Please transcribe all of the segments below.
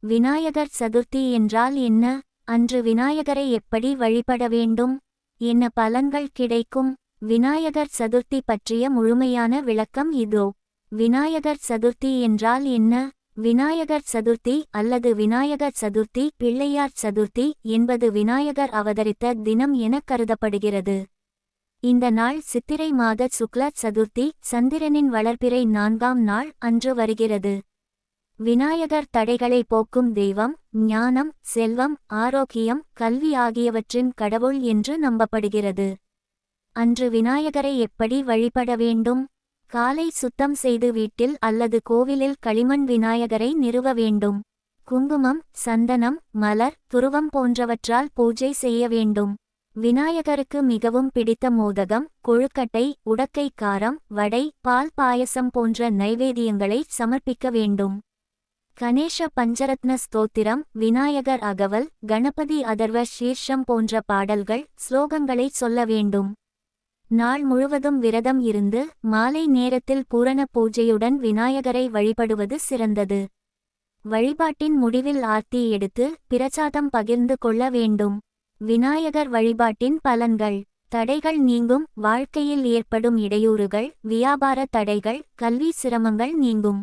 விநாயகர் சதுர்த்தி என்றால் என்ன? அன்று விநாயகரை எப்படி வழிபட வேண்டும்? என்ன பலன்கள் கிடைக்கும்? விநாயகர் சதுர்த்தி பற்றிய முழுமையான விளக்கம் இதோ. விநாயகர் சதுர்த்தி என்றால் என்ன? விநாயகர் சதுர்த்தி அல்லது விநாயகர் சதுர்த்தி, பிள்ளையார் சதுர்த்தி என்பது விநாயகர் அவதரித்த தினம் என கருதப்படுகிறது. இந்த நாள் சித்திரை மாத சுக்ல சதுர்த்தி, சந்திரனின் வளர்பிறை 4ஆம் நாள் அன்று வருகிறது. விநாயகர் தடைகளை போக்கும் தெய்வம், ஞானம், செல்வம், ஆரோக்கியம், கல்வி ஆகியவற்றின் கடவுள் என்று நம்பப்படுகிறது. அன்று விநாயகரை எப்படி வழிபட வேண்டும்? காலை சுத்தம் செய்து வீட்டில் அல்லது கோவிலில் களிமண் விநாயகரை நிறுவ வேண்டும். குங்குமம், சந்தனம், மலர், துருவம் போன்றவற்றால் பூஜை செய்ய வேண்டும். விநாயகருக்கு மிகவும் பிடித்த மோதகம், கொழுக்கட்டை, உடக்கை காரம், வடை, பால் பாயசம் போன்ற நைவேத்தியங்களை சமர்ப்பிக்க வேண்டும். கணேஷ பஞ்சரத்ன ஸ்தோத்திரம், விநாயகர் அகவல், கணபதி அதர்வ சீர்ஷம் போன்ற பாடல்கள், ஸ்லோகங்களை சொல்ல வேண்டும். நாள் முழுவதும் விரதம் இருந்து மாலை நேரத்தில் பூரண பூஜையுடன் விநாயகரை வழிபடுவது சிறந்தது. வழிபாட்டின் முடிவில் ஆர்த்தி எடுத்து பிரசாதம் பகிர்ந்து கொள்ள வேண்டும். விநாயகர் வழிபாட்டின் பலன்கள்: தடைகள் நீங்கும், வாழ்க்கையில் ஏற்படும் இடையூறுகள், வியாபார தடைகள், கல்வி சிரமங்கள் நீங்கும்.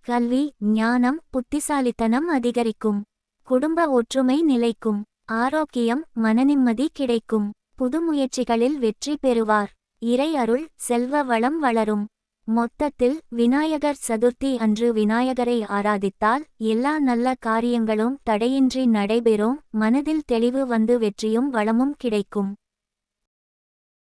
கல்வி, ஞானம், புத்திசாலித்தனம் அதிகரிக்கும். குடும்ப ஒற்றுமை நிலைக்கும். ஆரோக்கியம், மனநிம்மதி கிடைக்கும். புது முயற்சிகளில் வெற்றி பெறுவார். இறை அருள், செல்வ வளம் வளரும். மொத்தத்தில் விநாயகர் சதுர்த்தி அன்று விநாயகரை ஆராதித்தால் எல்லா நல்ல காரியங்களும் தடையின்றி நடைபெறும். மனதில் தெளிவு வந்து வெற்றியும் வளமும் கிடைக்கும்.